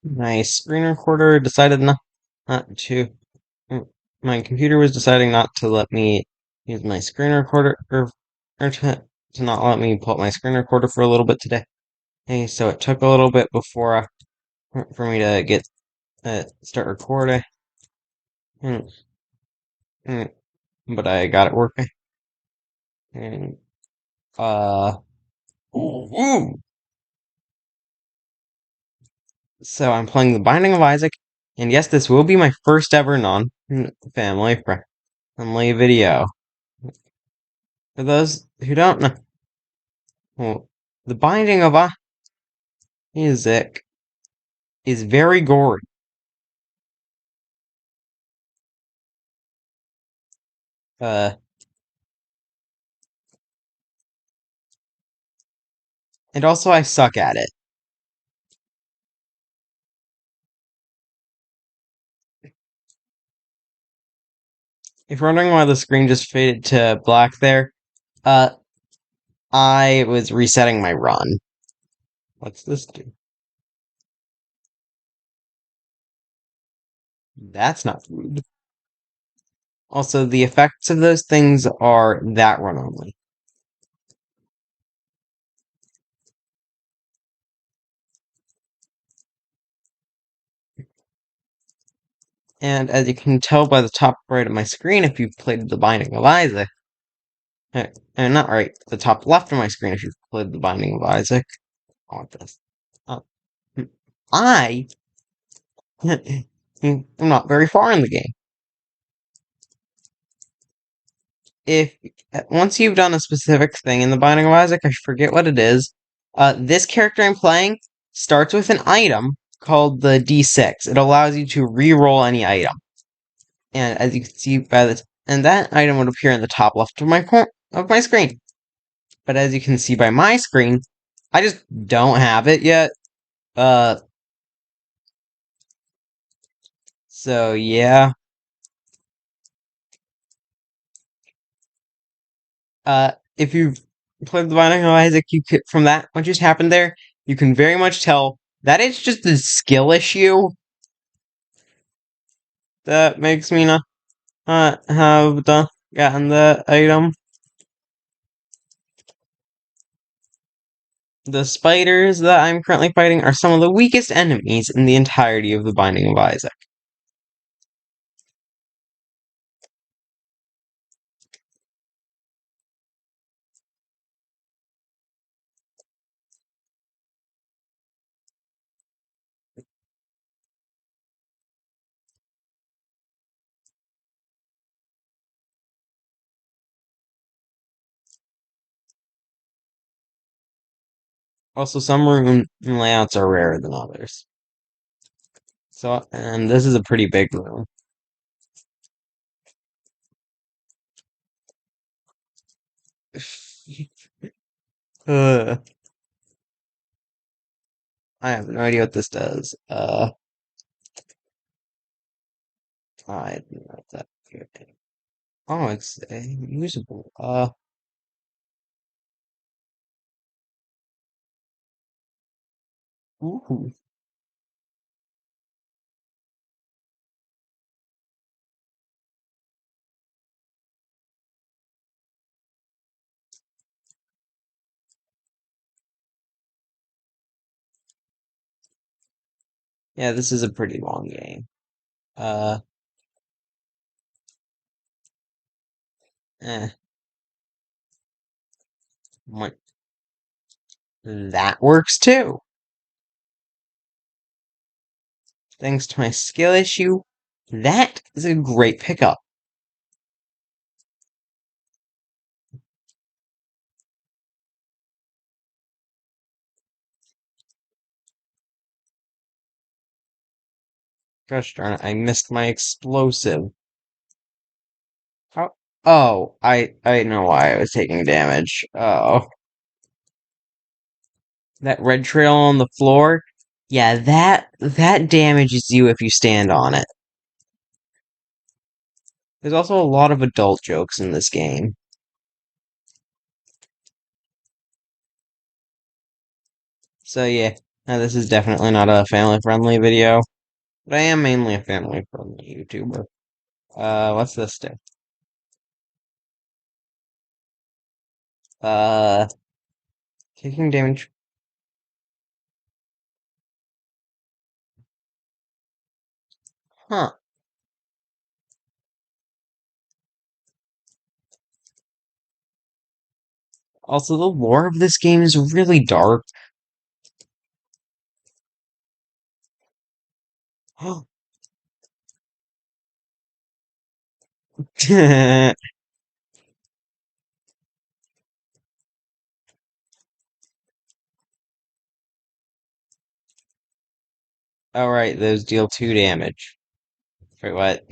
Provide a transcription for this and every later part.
My screen recorder decided not to. mm, My computer was deciding not to let me use my screen recorder, or to not let me pull up my screen recorder for a little bit today. Hey, so it took a little bit before for me to get start recording, mm, mm, but I got it working. And uh, ooh. So I'm playing The Binding of Isaac, and yes, this will be my first ever non-family friendly video. For those who don't know, well, The Binding of Isaac is very gory. Uh, and also I suck at it. If you're wondering why the screen just faded to black there, uh, I was resetting my run. What's this do? That's not rude. Also, the effects of those things are that run only. And as you can tell by the top right of my screen, if you've played The Binding of Isaac, and not right, the top left of my screen, if you've played The Binding of Isaac, I want this. Uh, I am not very far in the game. If once you've done a specific thing in The Binding of Isaac, I forget what it is. This character I'm playing starts with an item called the D6. It allows you to re-roll any item, and as you can see by this, and that item would appear in the top left of my screen. But as you can see by my screen, I just don't have it yet. Uh, so yeah. If you've played The Binding of Isaac, you could, from that, what just happened there, you can very much tell that it's just a skill issue that makes me not have gotten the item. The spiders that I'm currently fighting are some of the weakest enemies in the entirety of The Binding of Isaac. Also, some room layouts are rarer than others. So, and this is a pretty big room. uh, I have no idea what this does. I don't know what that. Oh, it's usable. Ooh. Yeah, this is a pretty long game. Uh, eh, what? That works too. Thanks to my skill issue, that is a great pickup. Gosh darn it, I missed my explosive. How? Oh, I know why I was taking damage. Oh, that red trail on the floor. Yeah, that damages you if you stand on it. There's also a lot of adult jokes in this game. So yeah, This is definitely not a family-friendly video, but I am mainly a family-friendly YouTuber. What's this do? Uh, taking damage. Huh. Also, the lore of this game is really dark. Alright, those deal 2 damage. Wait, what?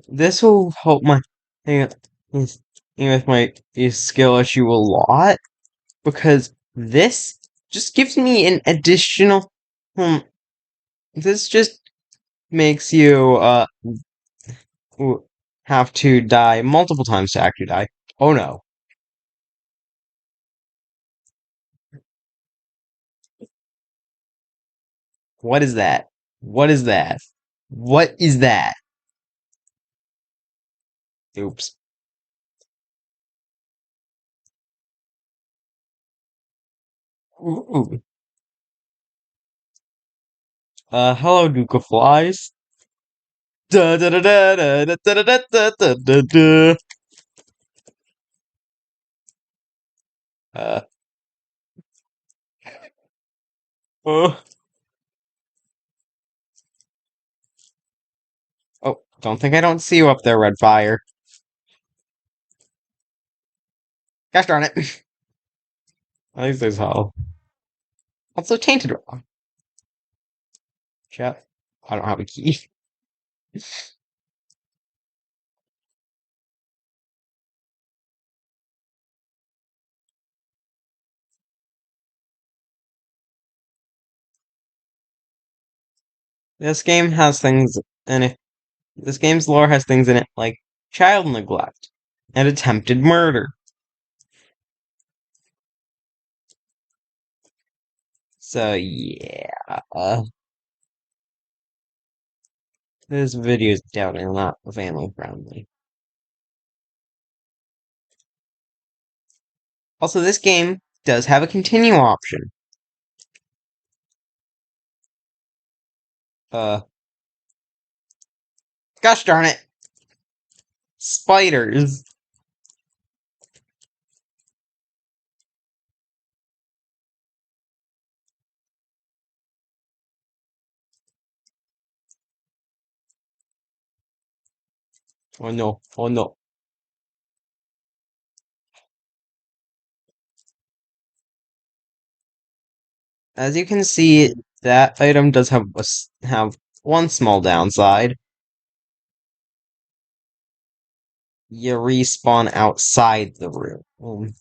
This will help my thing with my skill issue a lot because this just gives me an additional. This just makes you have to die multiple times to actually die. Oh no! What is that? What is that? What is that? Oops. Ooh. Hello, Duke of Flies. Da da da da da da da da da da da da. Uh, oh, oh, don't think I don't see you up there, Redfire. Gosh darn it. At least there's Hull. Also, Tainted Rock. Chat. I don't have a key. This game has things in it. This game's lore has things in it like child neglect and attempted murder. So yeah, this video is definitely not family friendly. Also, this game does have a continue option. Uh, Gosh darn it, spiders. Oh no, oh no. As you can see, that item does have one small downside. You respawn outside the room.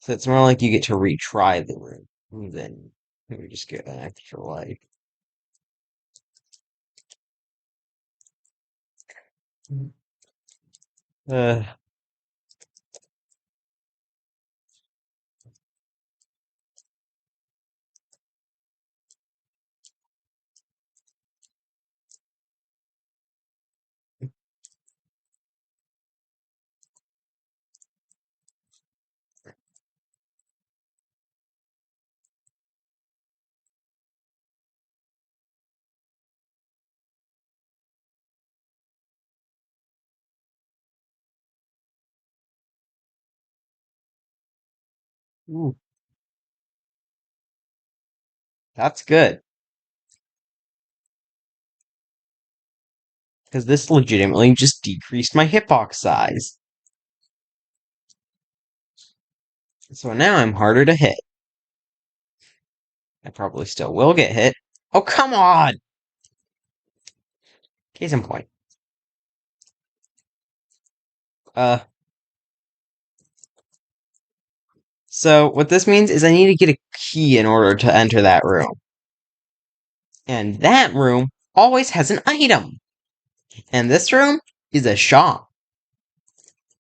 So it's more like you get to retry the room than you just get an extra life. Uh, ooh, that's good. Because this legitimately just decreased my hitbox size. So now I'm harder to hit. I probably still will get hit. Oh, come on! Case in point. Uh, so what this means is I need to get a key in order to enter that room. And that room always has an item. And this room is a shop.